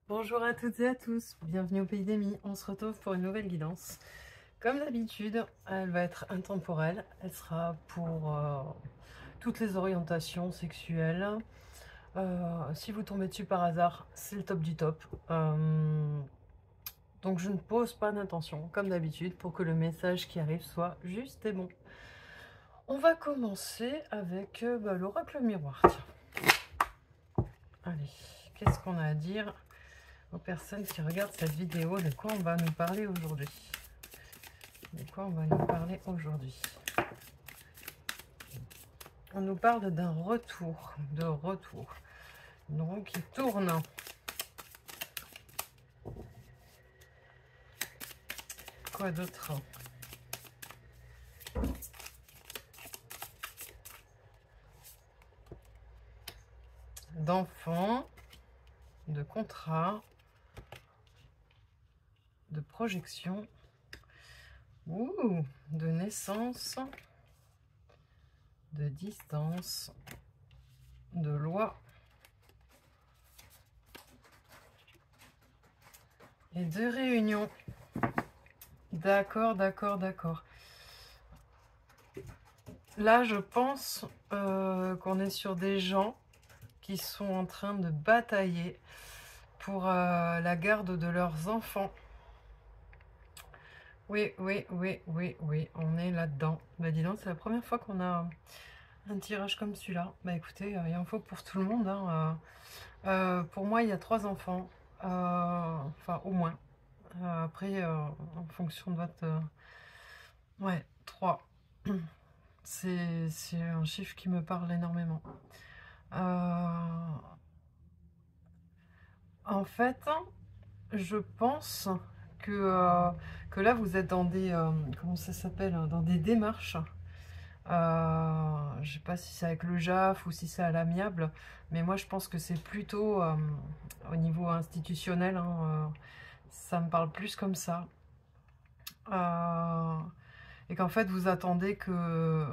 Bonjour à toutes et à tous, bienvenue au Pays des Mis. On se retrouve pour une nouvelle guidance. Comme d'habitude, elle va être intemporelle. Elle sera pour toutes les orientations sexuelles. Si vous tombez dessus par hasard, c'est le top du top. Donc je ne pose pas d'intention, comme d'habitude, pour que le message qui arrive soit juste et bon. On va commencer avec l'oracle miroir. Tiens. Allez, qu'est-ce qu'on a à dire aux personnes qui regardent cette vidéo? De quoi on va nous parler aujourd'hui? De quoi on va nous parler aujourd'hui? On nous parle d'un retour, donc il tourne. Quoi d'autre? D'enfants, de contrat, de projection, de naissance, de distance, de loi et de réunion. D'accord, d'accord, d'accord. Là, je pense qu'on est sur des gens qui sont en train de batailler pour la garde de leurs enfants. Oui, on est là-dedans. Bah dis donc, c'est la première fois qu'on a un tirage comme celui-là. Bah écoutez, il en faut pour tout le monde, hein. Pour moi, il y a 3 enfants, enfin au moins. Après, en fonction de votre... ouais, 3. C'est un chiffre qui me parle énormément. En fait, je pense que là, vous êtes dans des... comment ça s'appelle? Dans des démarches. Je sais pas si c'est avec le JAF ou si c'est à l'amiable, mais moi, je pense que c'est plutôt au niveau institutionnel, hein, ça me parle plus comme ça. Et qu'en fait, vous attendez que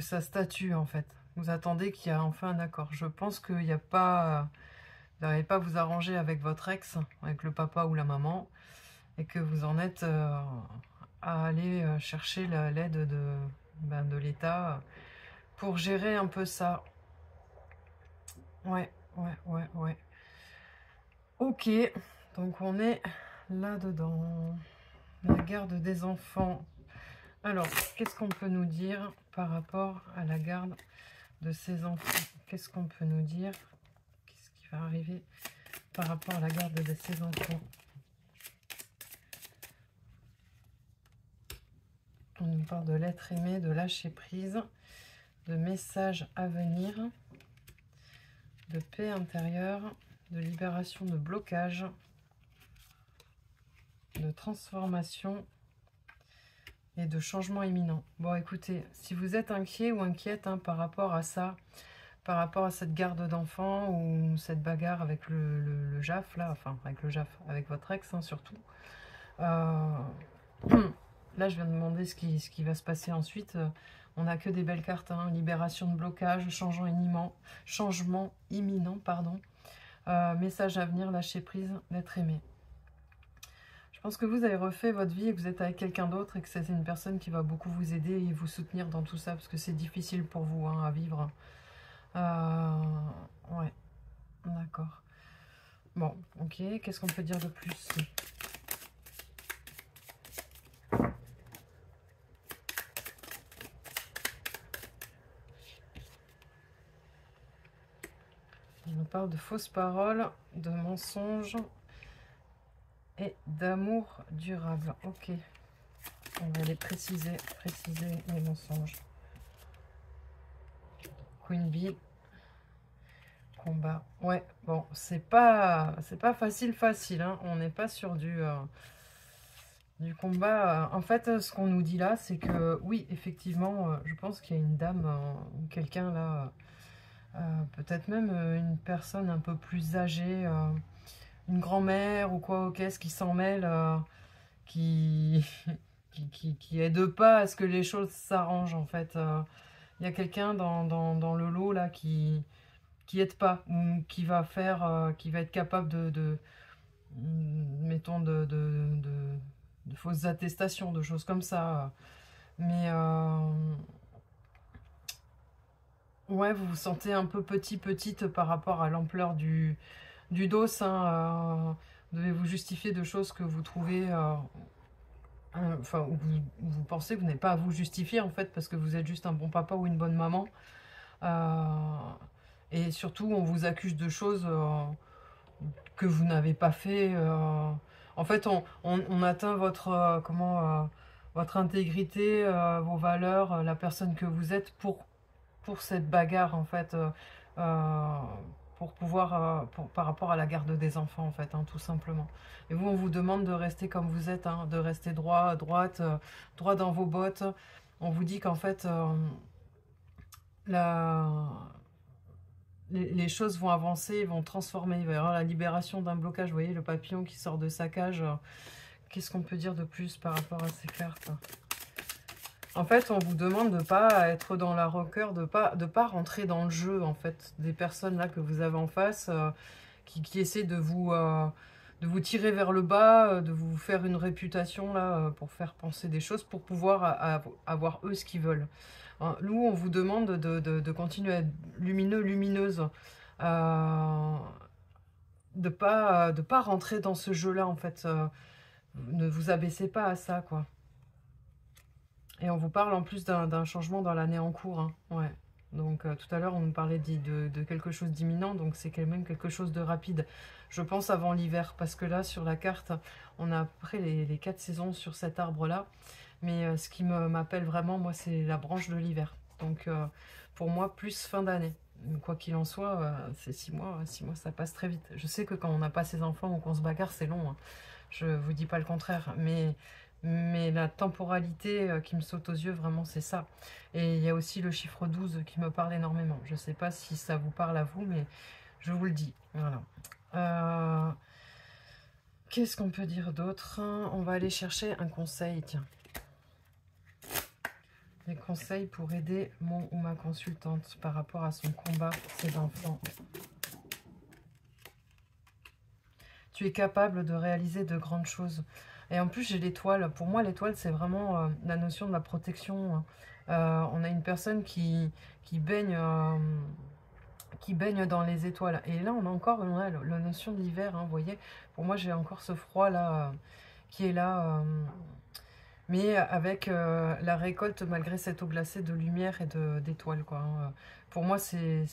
ça statue, en fait. Vous attendez qu'il y ait enfin un accord. Je pense qu'il n'y a pas... vous n'arrivez pas à vous arranger avec votre ex, avec le papa ou la maman, et que vous en êtes à aller chercher l'aide de l'État pour gérer un peu ça. Ouais. Ok, donc on est là-dedans. La garde des enfants. Alors, qu'est-ce qu'on peut nous dire par rapport à la garde de ces enfants? Qu'est-ce qu'on peut nous dire? Qu'est-ce qui va arriver par rapport à la garde de ces enfants? On nous parle de l'être aimé, de lâcher prise, de messages à venir, de paix intérieure, de libération de blocage, de transformation et de changement imminent. Bon, écoutez, si vous êtes inquiet ou inquiète par rapport à ça, par rapport à cette garde d'enfant ou cette bagarre avec le JAF, là, enfin, avec le JAF, avec votre ex, surtout, là, je viens de demander ce qui va se passer ensuite. On n'a que des belles cartes, hein. Libération de blocage, changement imminent, pardon. Message à venir, lâcher prise, d'être aimé. Je pense que vous avez refait votre vie et que vous êtes avec quelqu'un d'autre et que c'est une personne qui va beaucoup vous aider et vous soutenir dans tout ça parce que c'est difficile pour vous, hein, à vivre. Ouais, d'accord. Bon, ok, qu'est-ce qu'on peut dire de plus? On nous parle de fausses paroles, de mensonges et d'amour durable. Ok, on va aller préciser les mensonges. Queen Bee, combat. Ouais, bon, c'est pas facile, hein. On n'est pas sur du combat. En fait, ce qu'on nous dit là, c'est que oui, effectivement, je pense qu'il y a une dame ou quelqu'un là, peut-être même une personne un peu plus âgée, une grand-mère ou quoi, qu'est-ce qui s'en mêle, qui, qui aide pas à ce que les choses s'arrangent en fait. Il y a quelqu'un dans le lot là qui qui aide pas, ou qui va faire, qui va être capable mettons, de fausses attestations, de choses comme ça. Mais ouais, vous vous sentez un peu petite par rapport à l'ampleur du dos. Hein, vous devez vous justifier de choses que vous trouvez, enfin, vous pensez que vous n'avez pas à vous justifier en fait, parce que vous êtes juste un bon papa ou une bonne maman. Et surtout, on vous accuse de choses que vous n'avez pas fait. En fait, on atteint votre, votre intégrité, vos valeurs, la personne que vous êtes pour cette bagarre, en fait, pour pouvoir, par rapport à la garde des enfants, en fait, hein, tout simplement. Et vous, on vous demande de rester comme vous êtes, hein, de rester droit, droite, droit dans vos bottes. On vous dit qu'en fait, les choses vont avancer, vont transformer. Il va y avoir la libération d'un blocage. Vous voyez, le papillon qui sort de sa cage. Qu'est-ce qu'on peut dire de plus par rapport à ces cartes? En fait, on vous demande de ne pas être dans la rancœur, de pas rentrer dans le jeu, en fait, des personnes là que vous avez en face, qui essaient de vous tirer vers le bas, de vous faire une réputation là, pour faire penser des choses, pour pouvoir avoir eux ce qu'ils veulent. Nous, on vous demande de continuer à être lumineux, lumineuse, de pas rentrer dans ce jeu-là, en fait. Ne vous abaissez pas à ça, quoi. Et on vous parle en plus d'un changement dans l'année en cours. Hein. Ouais. Donc tout à l'heure, on nous parlait de quelque chose d'imminent, donc c'est quand même quelque chose de rapide. Je pense avant l'hiver, parce que là, sur la carte, on a après les 4 saisons sur cet arbre-là. Mais ce qui m'appelle vraiment, moi, c'est la branche de l'hiver. Donc pour moi, plus fin d'année. Quoi qu'il en soit, c'est 6 mois. 6 mois, ça passe très vite. Je sais que quand on n'a pas ses enfants ou qu'on se bagarre, c'est long. Hein. Je vous dis pas le contraire. Mais la temporalité qui me saute aux yeux, vraiment, c'est ça. Et il y a aussi le chiffre 12 qui me parle énormément. Je ne sais pas si ça vous parle à vous, mais je vous le dis. Voilà. Qu'est-ce qu'on peut dire d'autre? On va aller chercher un conseil, tiens. Des conseils pour aider mon ou ma consultante par rapport à son combat pour ses enfants. Tu es capable de réaliser de grandes choses. Et en plus, j'ai l'étoile. Pour moi, l'étoile, c'est vraiment la notion de la protection. On a une personne qui baigne dans les étoiles. Et là, on a la notion de l'hiver, hein, vous voyez. Pour moi, j'ai encore ce froid-là qui est là. Mais avec la récolte, malgré cette eau glacée, de lumière et d'étoiles, quoi. Hein. Pour moi, c'est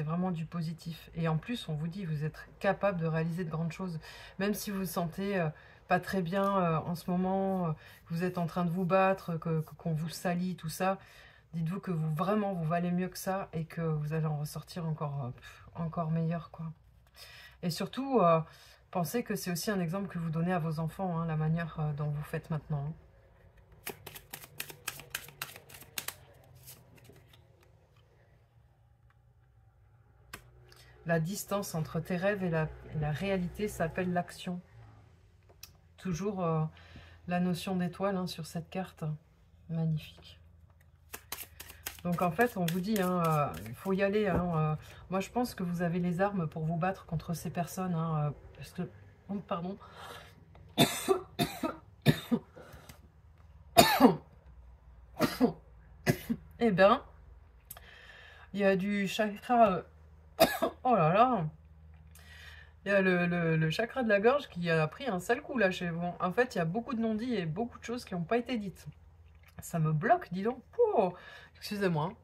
vraiment du positif. Et en plus, on vous dit, vous êtes capable de réaliser de grandes choses. Même si vous vous sentez pas très bien en ce moment, que vous êtes en train de vous battre, qu'on vous salit, tout ça, dites-vous que vous valez mieux que ça et que vous allez en ressortir encore meilleur, quoi. Et surtout, pensez que c'est aussi un exemple que vous donnez à vos enfants, hein, la manière dont vous faites maintenant. Hein. La distance entre tes rêves et la réalité s'appelle l'action. Toujours la notion d'étoile hein, sur cette carte. Magnifique. Donc en fait, on vous dit, hein, il faut y aller. Hein, moi, je pense que vous avez les armes pour vous battre contre ces personnes. Hein, parce que... Oh, pardon. Eh bien, il y a du chakra... Oh là là! Il y a le chakra de la gorge qui a pris un sale coup là chez vous. En fait, il y a beaucoup de non-dits et beaucoup de choses qui n'ont pas été dites. Ça me bloque, dis donc. Oh, excusez-moi. Hein.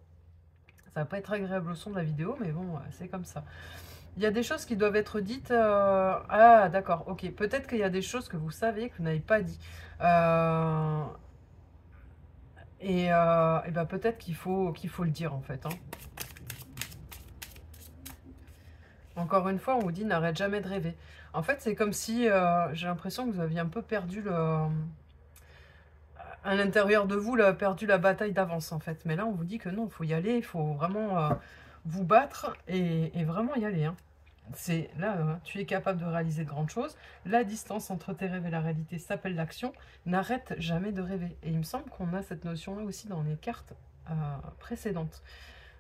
Ça va pas être agréable au son de la vidéo, mais bon, c'est comme ça. Il y a des choses qui doivent être dites. Ah, d'accord, ok. Peut-être qu'il y a des choses que vous savez que vous n'avez pas dit. Et ben peut-être qu'il faut le dire en fait. Hein. Encore une fois, on vous dit n'arrête jamais de rêver. En fait, c'est comme si j'ai l'impression que vous aviez un peu perdu à l'intérieur de vous, perdu la bataille d'avance en fait. Mais là, on vous dit que non, il faut y aller, il faut vraiment vous battre et vraiment y aller. Hein. C'est là, tu es capable de réaliser de grandes choses. La distance entre tes rêves et la réalité s'appelle l'action. N'arrête jamais de rêver. Et il me semble qu'on a cette notion-là aussi dans les cartes précédentes.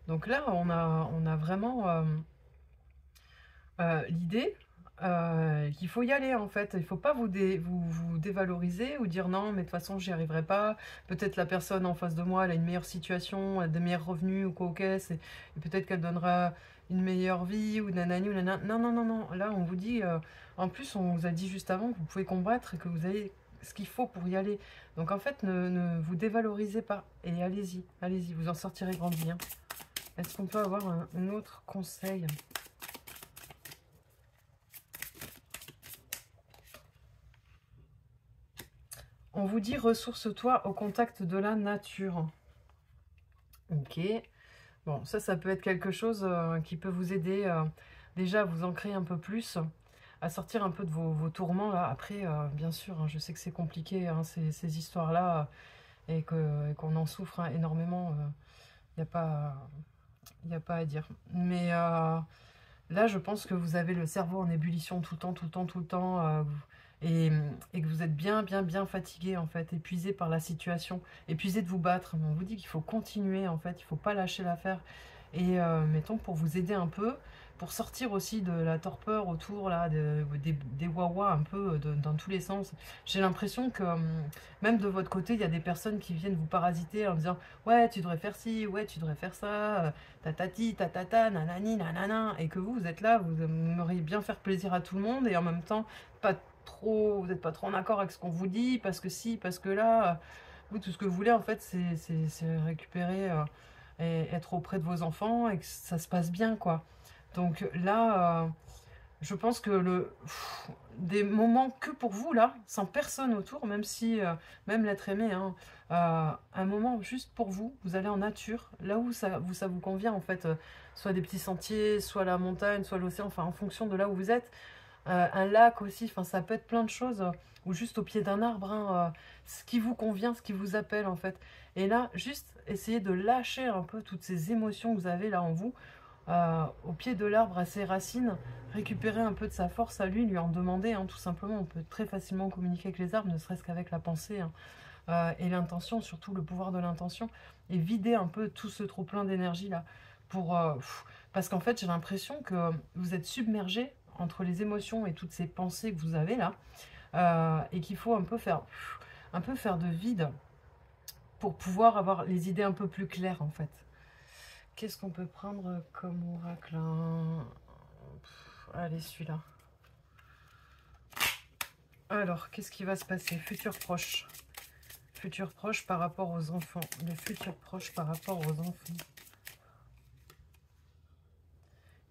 Donc là, on a vraiment L'idée, qu'il faut y aller en fait. Il ne faut pas vous dévaloriser ou dire non, mais de toute façon, j'y arriverai pas. Peut-être la personne en face de moi, elle a une meilleure situation, elle a des meilleurs revenus ou quoi au caisse, et peut-être qu'elle donnera une meilleure vie ou nanani ou nanana. Non, non, non, non. Là, on vous dit, en plus, on vous a dit juste avant que vous pouvez combattre et que vous avez ce qu'il faut pour y aller. Donc en fait, ne vous dévalorisez pas et allez-y, allez-y, vous en sortirez grandi, hein. Est-ce qu'on peut avoir un autre conseil? On vous dit ressource-toi au contact de la nature. Ok. Bon, ça peut être quelque chose qui peut vous aider déjà à vous ancrer un peu plus, à sortir un peu de vos tourments là. Après, bien sûr, hein, je sais que c'est compliqué, hein, ces histoires-là, et qu'on en souffre, hein, énormément. Il n'y a pas à dire. Mais là, je pense que vous avez le cerveau en ébullition tout le temps, tout le temps, tout le temps, et, et que vous êtes bien, bien, bien fatigué, en fait, épuisé par la situation, épuisé de vous battre. Mais on vous dit qu'il faut continuer, en fait, il ne faut pas lâcher l'affaire. Et mettons, pour vous aider un peu, pour sortir aussi de la torpeur autour là, des wawa un peu dans tous les sens. J'ai l'impression que même de votre côté, il y a des personnes qui viennent vous parasiter en disant ouais, tu devrais faire ci, ouais, tu devrais faire ça, tatati, tatata, nanani, nanana, et que vous êtes là, vous aimeriez bien faire plaisir à tout le monde, et en même temps, pas trop, vous n'êtes pas trop en accord avec ce qu'on vous dit, parce que si, parce que là, vous, tout ce que vous voulez, en fait, c'est récupérer et être auprès de vos enfants, et que ça se passe bien, quoi. Donc là, je pense que des moments que pour vous, là, sans personne autour, même si, même l'être aimé, hein, un moment juste pour vous, vous allez en nature, là où ça vous convient, en fait, soit des petits sentiers, soit la montagne, soit l'océan, enfin, en fonction de là où vous êtes, un lac aussi, enfin, ça peut être plein de choses, ou juste au pied d'un arbre, hein, ce qui vous convient, ce qui vous appelle, en fait. Et là, juste essayez de lâcher un peu toutes ces émotions que vous avez là en vous, au pied de l'arbre, à ses racines, récupérer un peu de sa force à lui en demander, hein, tout simplement. On peut très facilement communiquer avec les arbres, ne serait-ce qu'avec la pensée, hein, et l'intention, surtout le pouvoir de l'intention, et vider un peu tout ce trop-plein d'énergie là. Parce qu'en fait, j'ai l'impression que vous êtes submergé entre les émotions et toutes ces pensées que vous avez là, et qu'il faut un peu faire de vide pour pouvoir avoir les idées un peu plus claires en fait. Qu'est-ce qu'on peut prendre comme oracle, hein? Allez, celui-là. Alors, qu'est-ce qui va se passer? Futur proche. Futur proche par rapport aux enfants. Le futur proche par rapport aux enfants.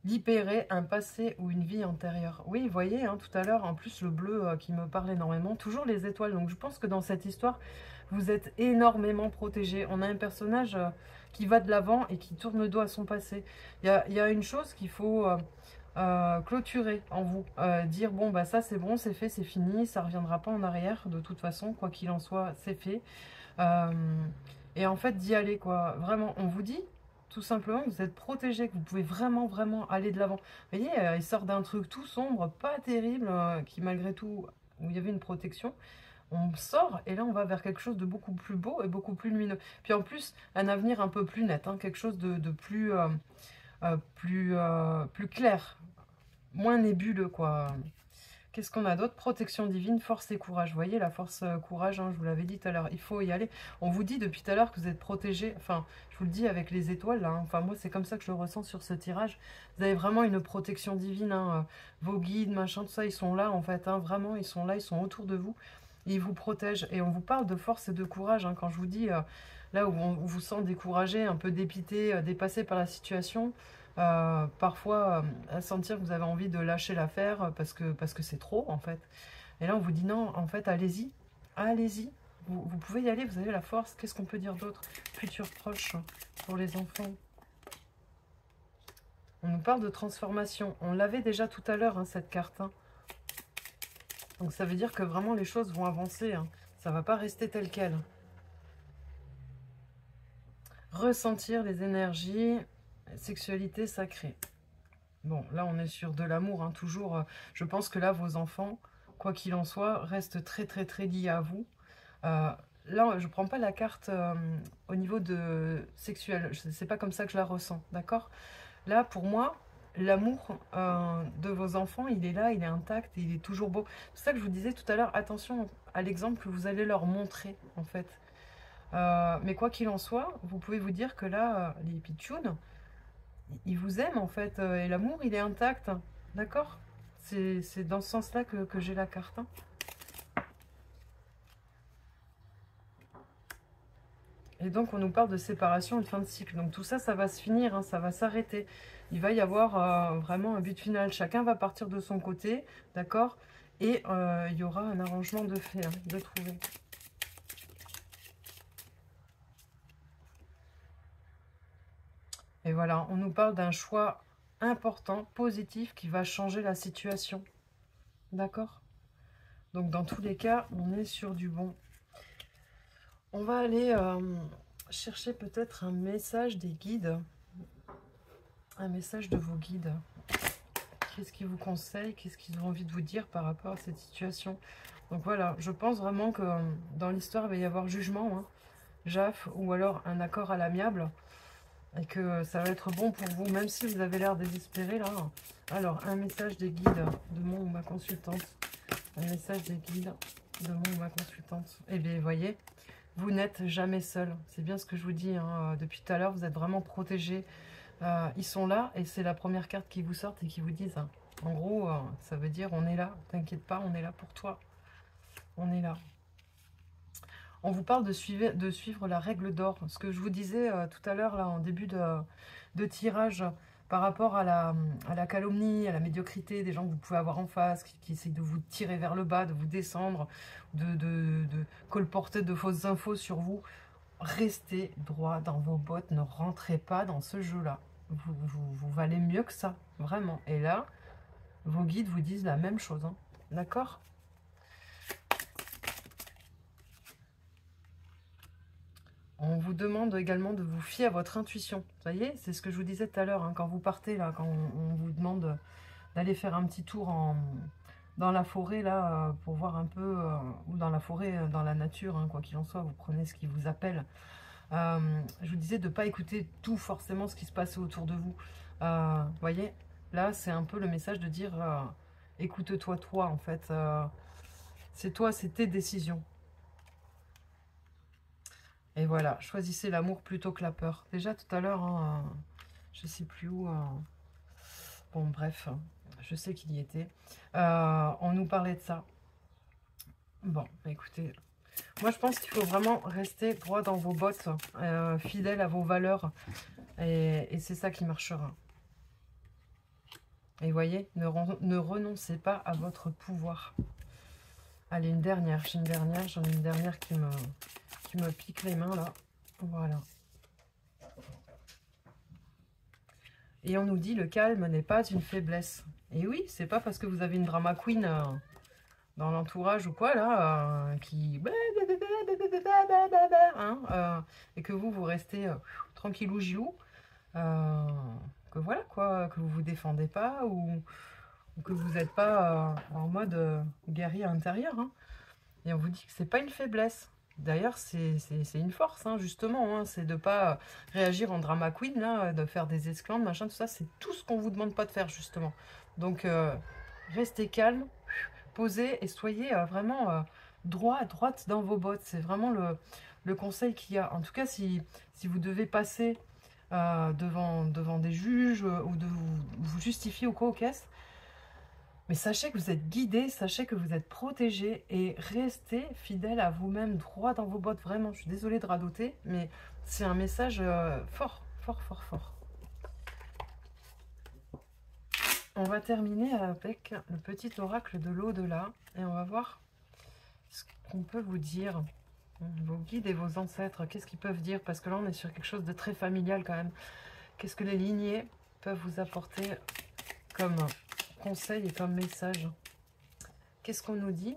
Libérer un passé ou une vie antérieure. Oui, vous voyez, hein, tout à l'heure, en plus, le bleu qui me parle énormément. Toujours les étoiles. Donc, je pense que dans cette histoire, vous êtes énormément protégé. On a un personnage qui va de l'avant et qui tourne le dos à son passé. Il y a une chose qu'il faut clôturer en vous. Dire, bon, bah ça, c'est bon, c'est fait, c'est fini. Ça ne reviendra pas en arrière. De toute façon, quoi qu'il en soit, c'est fait. Euh, et en fait, d'y aller, quoi. Vraiment, on vous dit tout simplement que vous êtes protégé, que vous pouvez vraiment, vraiment aller de l'avant. Vous voyez, il sort d'un truc tout sombre, pas terrible, qui malgré tout, où il y avait une protection. On sort et là, on va vers quelque chose de beaucoup plus beau et beaucoup plus lumineux. Puis en plus, un avenir un peu plus net, hein, quelque chose de plus, plus clair, moins nébuleux, quoi. Qu'est-ce qu'on a d'autre? Protection divine, force et courage. Vous voyez, la force, courage, hein, je vous l'avais dit tout à l'heure, il faut y aller. On vous dit depuis tout à l'heure que vous êtes protégé. Enfin, je vous le dis avec les étoiles, là, hein. Enfin, moi, c'est comme ça que je le ressens sur ce tirage. Vous avez vraiment une protection divine, hein. Vos guides, machin, tout ça, ils sont là, en fait, hein. Vraiment, ils sont là, ils sont autour de vous. Ils vous protègent. Et on vous parle de force et de courage, hein, quand je vous dis, là où on vous sent découragé, un peu dépité, dépassé par la situation. Parfois à sentir que vous avez envie de lâcher l'affaire parce que c'est trop en fait. Et là on vous dit non, en fait allez-y, allez-y, vous pouvez y aller, vous avez la force. Qu'est-ce qu'on peut dire d'autre? Futur proche pour les enfants. On nous parle de transformation. On l'avait déjà tout à l'heure, hein, cette carte, hein. Donc ça veut dire que vraiment les choses vont avancer, hein. Ça va pas rester tel quel. Ressentir les énergies, sexualité sacrée. Bon, là, on est sur de l'amour, hein, toujours. Je pense que là, vos enfants, quoi qu'il en soit, restent très, très, très liés à vous. Là, je ne prends pas la carte au niveau de sexuel. C'est pas comme ça que je la ressens, d'accord? Là, pour moi, l'amour de vos enfants, il est là, il est intact, il est toujours beau. C'est ça que je vous disais tout à l'heure, attention à l'exemple que vous allez leur montrer, en fait. Mais quoi qu'il en soit, vous pouvez vous dire que là, les pitchouns, ils vous aiment, en fait, et l'amour, il est intact, d'accord? C'est dans ce sens-là que j'ai la carte, hein. Et donc, on nous parle de séparation et de fin de cycle. Donc, tout ça, ça va se finir, hein, ça va s'arrêter. Il va y avoir vraiment un but final. Chacun va partir de son côté, d'accord? Et il y aura un arrangement de fait, hein, de trouver. Et voilà, on nous parle d'un choix important, positif, qui va changer la situation. D'accord? Donc, dans tous les cas, on est sur du bon. On va aller chercher peut-être un message des guides. Un message de vos guides. Qu'est-ce qu'ils vous conseillent? Qu'est-ce qu'ils ont envie de vous dire par rapport à cette situation? Donc voilà, je pense vraiment que dans l'histoire, il va y avoir jugement, hein, Jaf, ou alors un accord à l'amiable. Et que ça va être bon pour vous, même si vous avez l'air désespéré là. Alors, un message des guides de mon ou ma consultante. Un message des guides de mon ou ma consultante. Eh bien, vous voyez, vous n'êtes jamais seul. C'est bien ce que je vous dis, hein. Depuis tout à l'heure, vous êtes vraiment protégés. Ils sont là et c'est la première carte qui vous sort et qui vous disent, hein. En gros, ça veut dire on est là, t'inquiète pas, on est là pour toi. On est là. On vous parle de suivre la règle d'or. Ce que je vous disais tout à l'heure, là, en début de tirage, par rapport à la calomnie, à la médiocrité des gens que vous pouvez avoir en face, qui essayent de vous tirer vers le bas, de vous descendre, de colporter de fausses infos sur vous. Restez droit dans vos bottes, ne rentrez pas dans ce jeu-là. Vous valez mieux que ça, vraiment. Et là, vos guides vous disent la même chose, hein. D'accord ? On vous demande également de vous fier à votre intuition. Vous voyez, c'est ce que je vous disais tout à l'heure, hein, quand vous partez, là, quand on vous demande d'aller faire un petit tour dans la forêt, là, pour voir un peu, ou dans la forêt, dans la nature, hein, quoi qu'il en soit, vous prenez ce qui vous appelle. Je vous disais de ne pas écouter tout forcément ce qui se passe autour de vous. Vous voyez, là, c'est un peu le message de dire, écoute-toi, toi, en fait. C'est toi, c'est tes décisions. Et voilà, choisissez l'amour plutôt que la peur. Déjà tout à l'heure, hein, je ne sais plus où. Bon, bref, je sais qu'il y était. On nous parlait de ça. Bon, écoutez, moi je pense qu'il faut vraiment rester droit dans vos bottes, fidèle à vos valeurs. Et c'est ça qui marchera. Et voyez, ne renoncez pas à votre pouvoir. Allez, une dernière. J'ai une dernière. J'en ai une dernière qui me pique les mains là. Voilà. Et on nous dit le calme n'est pas une faiblesse. Et oui, c'est pas parce que vous avez une drama queen dans l'entourage ou quoi là, qui hein, et que vous restez tranquillou gilou, que voilà quoi, que vous vous défendez pas ou que vous n'êtes pas en mode guerrier intérieur, hein. Et on vous dit que c'est pas une faiblesse. D'ailleurs, c'est une force, hein, justement. Hein, c'est de ne pas réagir en drama queen, là, de faire des esclandres, machin, tout ça. C'est tout ce qu'on vous demande pas de faire, justement. Donc, restez calme, posez et soyez vraiment droite dans vos bottes. C'est vraiment le conseil qu'il y a. En tout cas, si vous devez passer devant des juges ou de vous justifier ou quoi aux caisses, mais sachez que vous êtes guidé, sachez que vous êtes protégé et restez fidèle à vous-même, droit dans vos bottes, vraiment. Je suis désolée de radoter, mais c'est un message fort, fort, fort, fort. On va terminer avec le petit oracle de l'au-delà et on va voir ce qu'on peut vous dire. Vos guides et vos ancêtres, qu'est-ce qu'ils peuvent dire? Parce que là, on est sur quelque chose de très familial quand même. Qu'est-ce que les lignées peuvent vous apporter comme conseil et comme message? Qu'est-ce qu'on nous dit?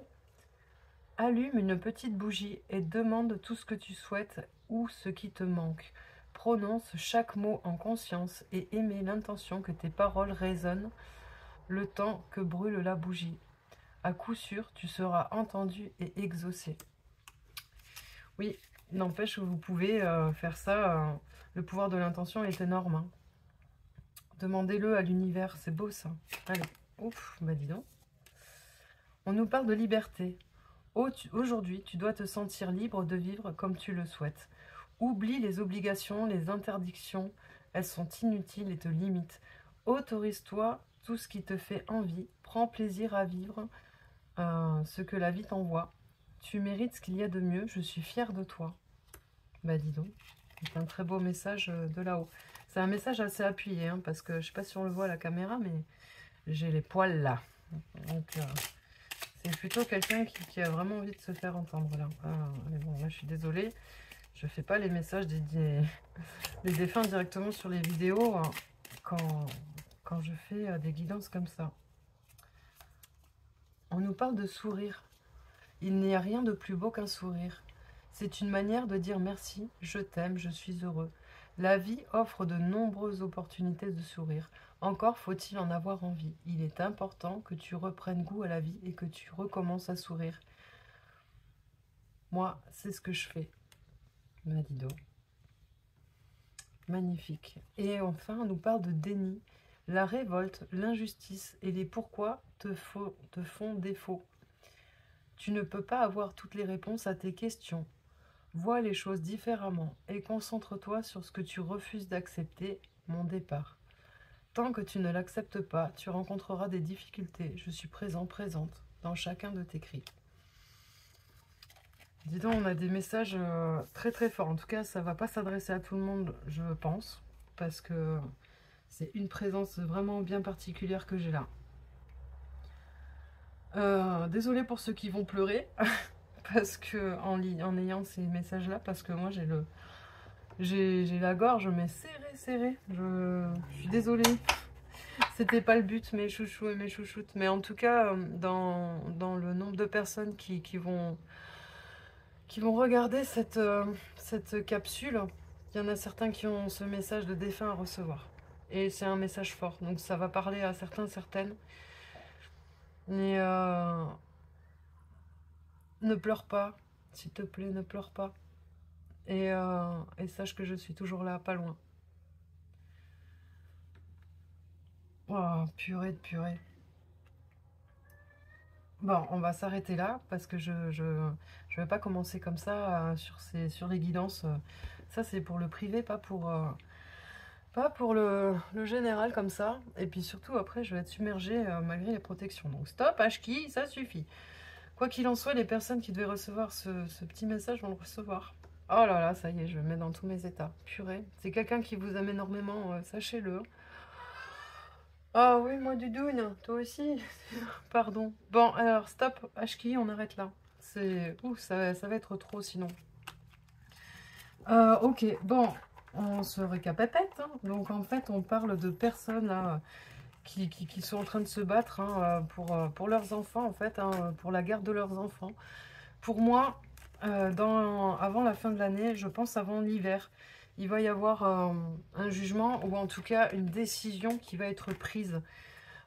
Allume une petite bougie et demande tout ce que tu souhaites ou ce qui te manque. Prononce chaque mot en conscience et émets l'intention que tes paroles résonnent le temps que brûle la bougie. À coup sûr, tu seras entendu et exaucé. Oui, n'empêche que vous pouvez faire ça. Le pouvoir de l'intention est énorme, hein. Demandez-le à l'univers, c'est beau ça. Allez, ouf, bah dis donc. On nous parle de liberté. Aujourd'hui, tu dois te sentir libre de vivre comme tu le souhaites. Oublie les obligations, les interdictions, elles sont inutiles et te limitent. Autorise-toi tout ce qui te fait envie. Prends plaisir à vivre ce que la vie t'envoie. Tu mérites ce qu'il y a de mieux. Je suis fière de toi. Bah dis donc, c'est un très beau message de là-haut. C'est un message assez appuyé, hein, parce que je sais pas si on le voit à la caméra, mais j'ai les poils là. Donc c'est plutôt quelqu'un qui a vraiment envie de se faire entendre là. Mais bon, là je suis désolée, je fais pas les messages des défunts directement sur les vidéos hein, quand je fais des guidances comme ça. On nous parle de sourire. Il n'y a rien de plus beau qu'un sourire. C'est une manière de dire merci, je t'aime, je suis heureux. La vie offre de nombreuses opportunités de sourire. Encore faut-il en avoir envie. Il est important que tu reprennes goût à la vie et que tu recommences à sourire. Moi, c'est ce que je fais. Madido. Magnifique. Et enfin, on nous parle de déni. La révolte, l'injustice et les pourquoi te font défaut. Tu ne peux pas avoir toutes les réponses à tes questions. Vois les choses différemment et concentre-toi sur ce que tu refuses d'accepter, mon départ. Tant que tu ne l'acceptes pas, tu rencontreras des difficultés. Je suis présente dans chacun de tes cris. Dis donc, on a des messages très très forts. En tout cas, ça ne va pas s'adresser à tout le monde, je pense, parce que c'est une présence vraiment bien particulière que j'ai là. Désolée pour ceux qui vont pleurer. Parce que en ayant ces messages là, parce que moi j'ai la gorge mais serrée. Je suis désolée, c'était pas le but, mes chouchous et mes chouchoutes, mais en tout cas dans le nombre de personnes qui vont regarder cette capsule, il y en a certains qui ont ce message de défunt à recevoir et c'est un message fort, donc ça va parler à certaines. Et ne pleure pas, s'il te plaît, ne pleure pas. Et sache que je suis toujours là, pas loin. Oh, purée de purée. Bon, on va s'arrêter là parce que je vais pas commencer comme ça sur les guidances. Ça, c'est pour le privé, pas pour le général comme ça. Et puis surtout, après, je vais être submergée malgré les protections. Donc stop, Ashki, ça suffit. Quoi qu'il en soit, les personnes qui devaient recevoir ce petit message vont le recevoir. Oh là là, ça y est, je le mets dans tous mes états. Purée, c'est quelqu'un qui vous aime énormément, sachez-le. Ah oui, moi Doudoune, toi aussi. Pardon. Bon, alors, stop, Ashki, on arrête là. Ouh, ça va être trop sinon. Ok, bon, on se récapépète. Hein. Donc en fait, on parle de personnes là, qui sont en train de se battre hein, pour leurs enfants, en fait, hein, pour la garde de leurs enfants. Pour moi, avant la fin de l'année, je pense avant l'hiver, il va y avoir un jugement ou en tout cas une décision qui va être prise.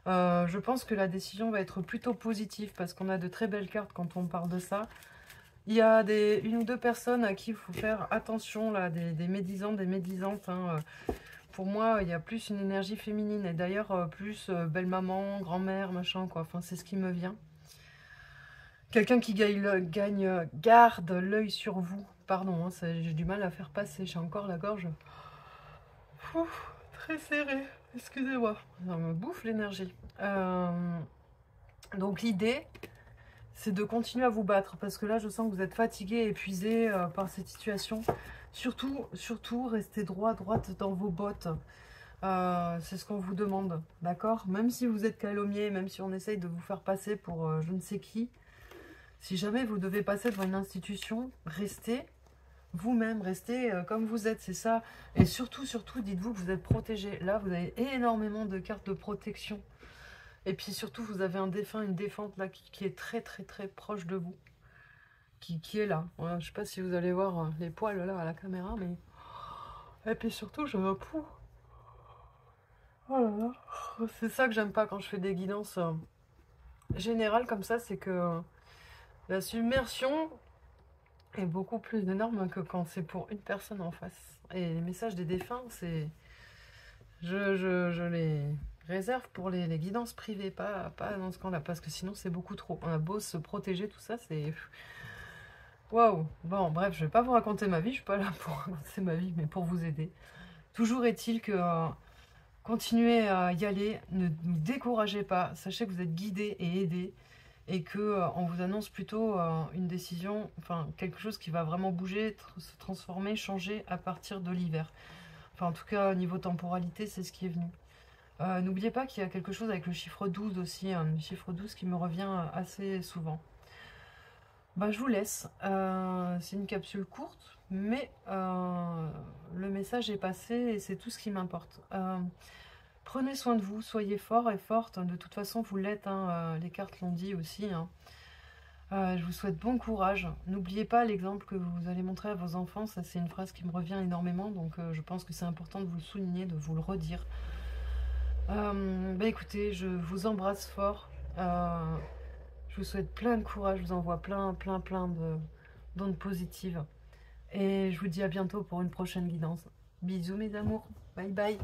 Je pense que la décision va être plutôt positive parce qu'on a de très belles cartes quand on parle de ça. Il y a une ou deux personnes à qui il faut faire attention, là, des médisants, des médisantes. Hein. Pour moi, il y a plus une énergie féminine et d'ailleurs plus belle-maman, grand-mère, machin, quoi. Enfin, c'est ce qui me vient. Quelqu'un qui garde l'œil sur vous. Pardon, hein, j'ai du mal à faire passer. J'ai encore la gorge très serrée. Excusez-moi. Ça me bouffe l'énergie. Donc l'idée, c'est de continuer à vous battre. Parce que là, je sens que vous êtes fatigué, épuisé par cette situation. Surtout, restez droite dans vos bottes. C'est ce qu'on vous demande. D'accord? Même si vous êtes calomnié, même si on essaye de vous faire passer pour je ne sais qui. Si jamais vous devez passer devant une institution, restez vous-même, restez comme vous êtes, c'est ça. Et surtout, dites-vous que vous êtes protégé. Là, vous avez énormément de cartes de protection. Et puis surtout, vous avez un défunt, une défunte là qui est très proche de vous. Qui est là. Voilà, je ne sais pas si vous allez voir les poils là à la caméra, mais... Et puis surtout, je me pousse. Oh là là. C'est ça que j'aime pas quand je fais des guidances générales comme ça, c'est que... La submersion est beaucoup plus énorme que quand c'est pour une personne en face. Et les messages des défunts, c'est... Je les réserve pour les guidances privées, pas dans ce camp-là, parce que sinon c'est beaucoup trop. On a beau se protéger, tout ça, c'est... Waouh. Bon, bref, je vais pas vous raconter ma vie, je suis pas là pour raconter ma vie, mais pour vous aider. Toujours est-il que continuez à y aller, ne vous découragez pas, sachez que vous êtes guidés et aidés, et que on vous annonce plutôt une décision, enfin quelque chose qui va vraiment bouger, se transformer, changer à partir de l'hiver. Enfin en tout cas au niveau temporalité, c'est ce qui est venu. N'oubliez pas qu'il y a quelque chose avec le chiffre 12 aussi, un chiffre 12 qui me revient assez souvent. Bah, je vous laisse. C'est une capsule courte, mais le message est passé et c'est tout ce qui m'importe. Prenez soin de vous, soyez forts et fortes. De toute façon, vous l'êtes, hein, les cartes l'ont dit aussi. Hein. Je vous souhaite bon courage. N'oubliez pas l'exemple que vous allez montrer à vos enfants. Ça, c'est une phrase qui me revient énormément, donc je pense que c'est important de vous le souligner, de vous le redire. Bah, écoutez, je vous embrasse fort. Je vous souhaite plein de courage. Je vous envoie plein d'ondes positives. Et je vous dis à bientôt pour une prochaine guidance. Bisous mes amours. Bye bye.